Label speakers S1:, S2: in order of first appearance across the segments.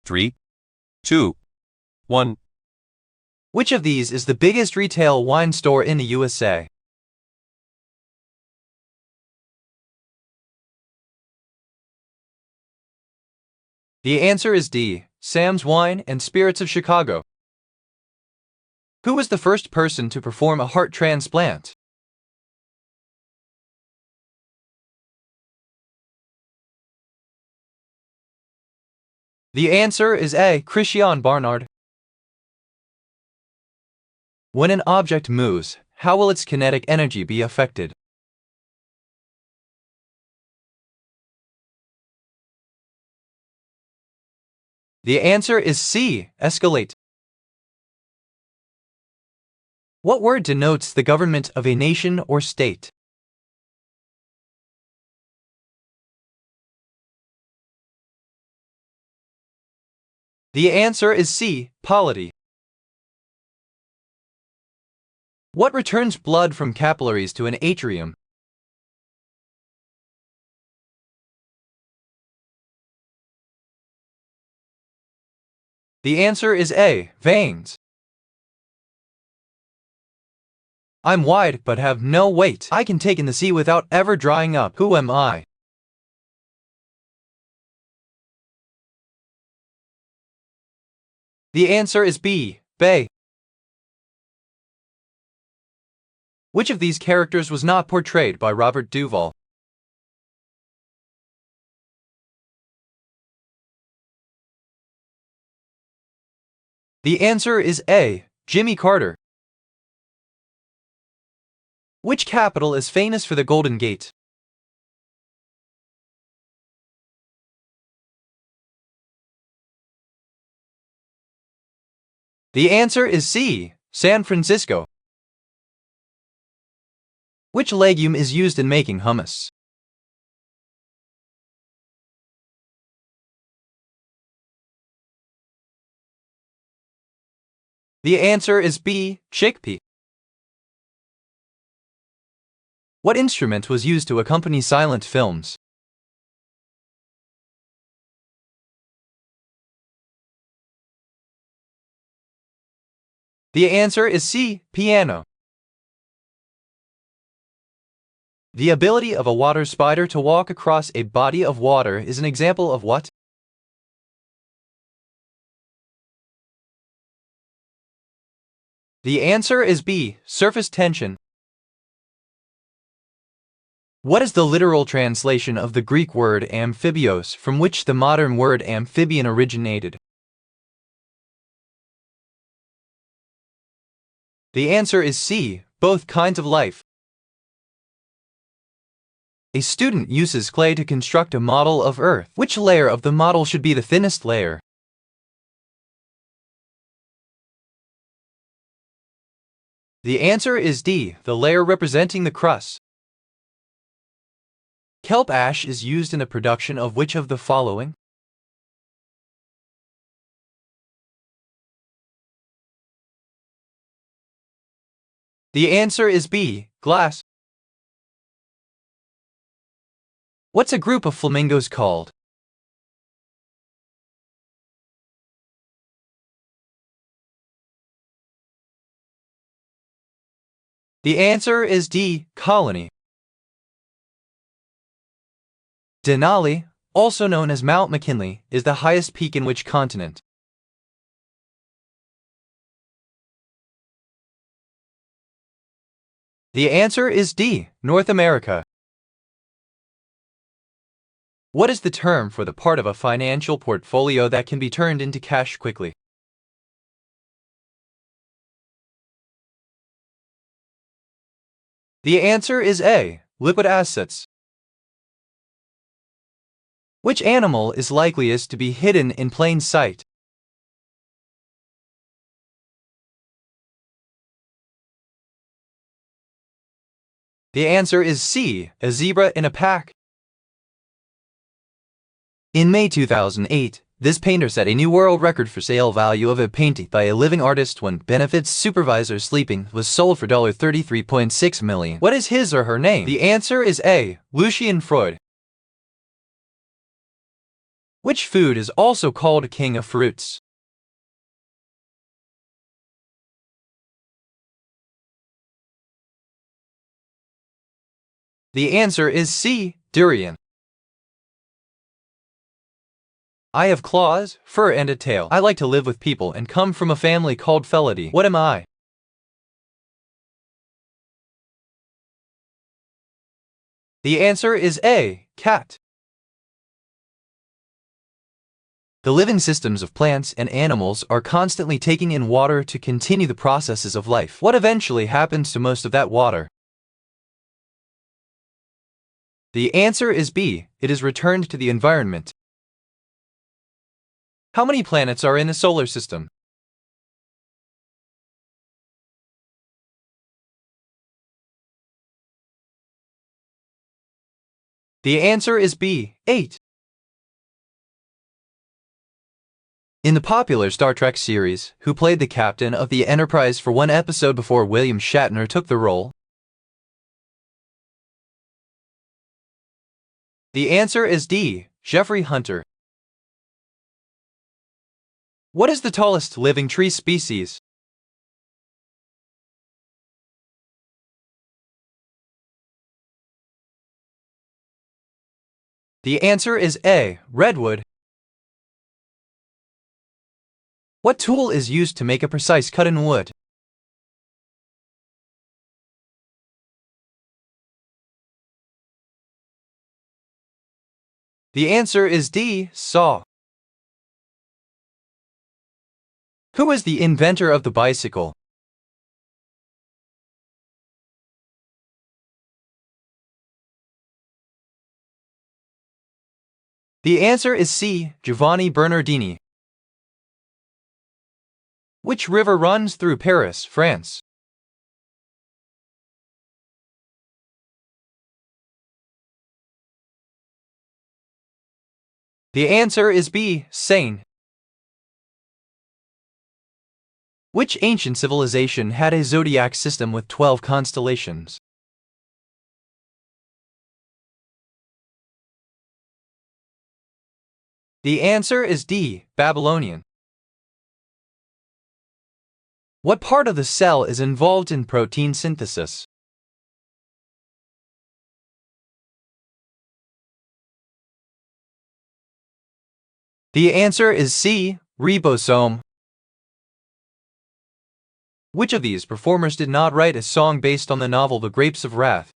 S1: 3, 2, 1.
S2: Which of these is the biggest retail wine store in the USA? The answer is D. Sam's Wine and Spirits of Chicago. Who was the first person to perform a heart transplant? The answer is A. Christiaan Barnard. When an object moves, how will its kinetic energy be affected? The answer is C. Escalate. What word denotes the government of a nation or state? The answer is C. Polity. What returns blood from capillaries to an atrium? The answer is A. Veins. I'm wide but have no weight. I can take in the sea without ever drying up. Who am I? The answer is B. Bay. Which of these characters was not portrayed by Robert Duvall? The answer is A. Jimmy Carter. Which capital is famous for the Golden Gate? The answer is C. San Francisco. Which legume is used in making hummus? The answer is B. Chickpea. What instrument was used to accompany silent films? The answer is C. Piano. The ability of a water spider to walk across a body of water is an example of what? The answer is B. Surface tension. What is the literal translation of the Greek word amphibios, from which the modern word amphibian originated? The answer is C. Both kinds of life. A student uses clay to construct a model of Earth. Which layer of the model should be the thinnest layer? The answer is D. The layer representing the crust. Kelp ash is used in the production of which of the following? The answer is B. Glass. What's a group of flamingos called? The answer is D. Colony. Denali, also known as Mount McKinley, is the highest peak in which continent? The answer is D. North America. What is the term for the part of a financial portfolio that can be turned into cash quickly? The answer is A. Liquid assets. Which animal is likeliest to be hidden in plain sight? The answer is C. A zebra in a pack. In May 2008, this painter set a new world record for sale value of a painting by a living artist when Benefits Supervisor Sleeping was sold for $33.6 million. What is his or her name? The answer is A. Lucian Freud. Which food is also called king of fruits? The answer is C. Durian. I have claws, fur, and a tail. I like to live with people and come from a family called Felidae. What am I? The answer is A. Cat. The living systems of plants and animals are constantly taking in water to continue the processes of life. What eventually happens to most of that water? The answer is B. It is returned to the environment. How many planets are in the solar system? The answer is B. 8. In the popular Star Trek series, who played the captain of the Enterprise for one episode before William Shatner took the role? The answer is D. Jeffrey Hunter. What is the tallest living tree species? The answer is A. Redwood. What tool is used to make a precise cut in wood? The answer is D. Saw. Who is the inventor of the bicycle? The answer is C. Giovanni Bernardini. Which river runs through Paris, France? The answer is B. Seine. Which ancient civilization had a zodiac system with 12 constellations? The answer is D. Babylonian. What part of the cell is involved in protein synthesis? The answer is C. Ribosome. Which of these performers did not write a song based on the novel The Grapes of Wrath?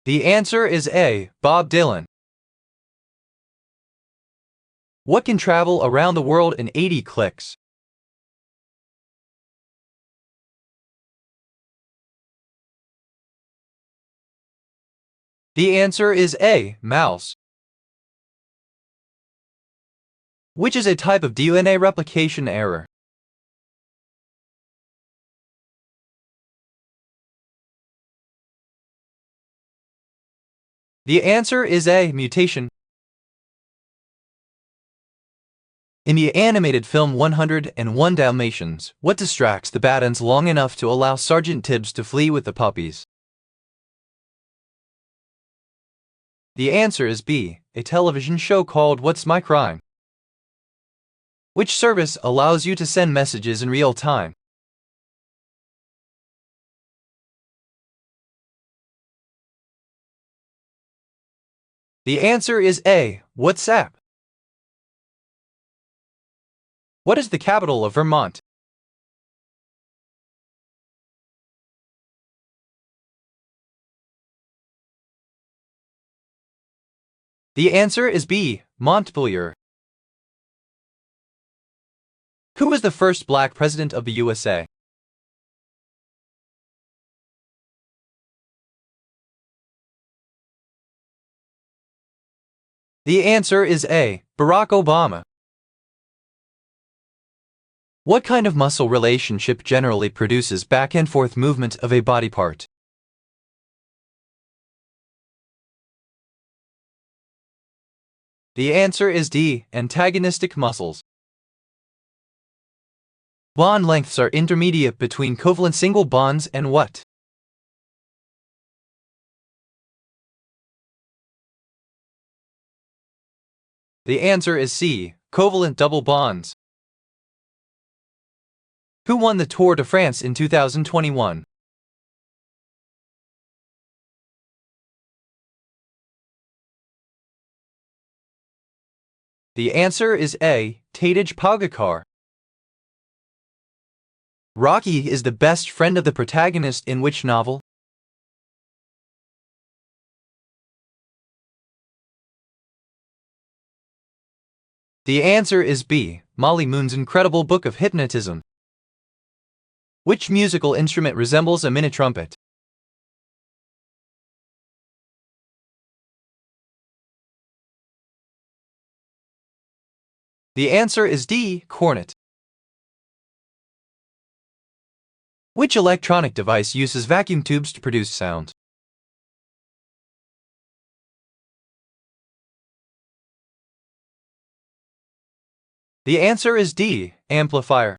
S2: The answer is A. Bob Dylan. What can travel around the world in 80 clicks? The answer is A. Mouse. Which is a type of DNA replication error? The answer is A. Mutation. In the animated film 101 Dalmatians, what distracts the Battens long enough to allow Sergeant Tibbs to flee with the puppies? The answer is B. A television show called What's My Crime? Which service allows you to send messages in real time? The answer is A. WhatsApp. What is the capital of Vermont? The answer is B. Montpelier. Who was the first black president of the USA? The answer is A. Barack Obama. What kind of muscle relationship generally produces back and forth movement of a body part? The answer is D. Antagonistic muscles. Bond lengths are intermediate between covalent single bonds and what? The answer is C. Covalent double bonds. Who won the Tour de France in 2021? The answer is A. Tadej Pogacar. Rocky is the best friend of the protagonist in which novel? The answer is B. Molly Moon's Incredible Book of Hypnotism. Which musical instrument resembles a mini trumpet? The answer is D. Cornet. Which electronic device uses vacuum tubes to produce sound? The answer is D. Amplifier.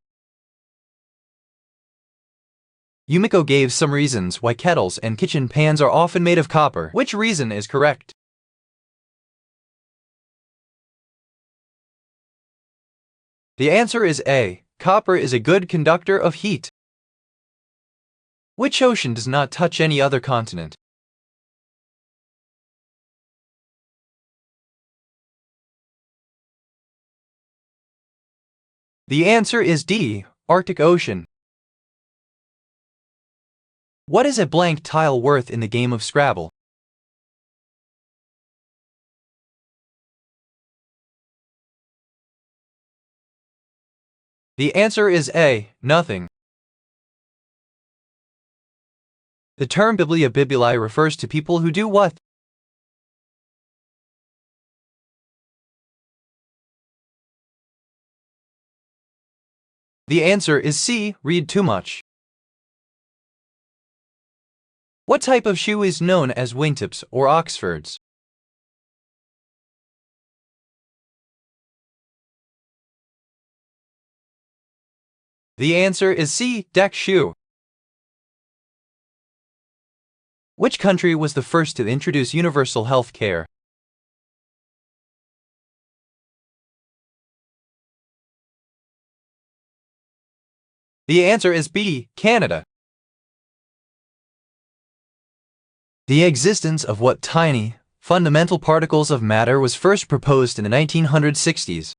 S2: Yumiko gave some reasons why kettles and kitchen pans are often made of copper. Which reason is correct? The answer is A. Copper is a good conductor of heat. Which ocean does not touch any other continent? The answer is D. Arctic Ocean. What is a blank tile worth in the game of Scrabble? The answer is A. Nothing. The term bibliobibuli refers to people who do what? The answer is C. Read too much. What type of shoe is known as wingtips or Oxfords? The answer is C. Deck shoe. Which country was the first to introduce universal health care? The answer is B. Canada. The existence of what tiny, fundamental particles of matter was first proposed in the 1960s?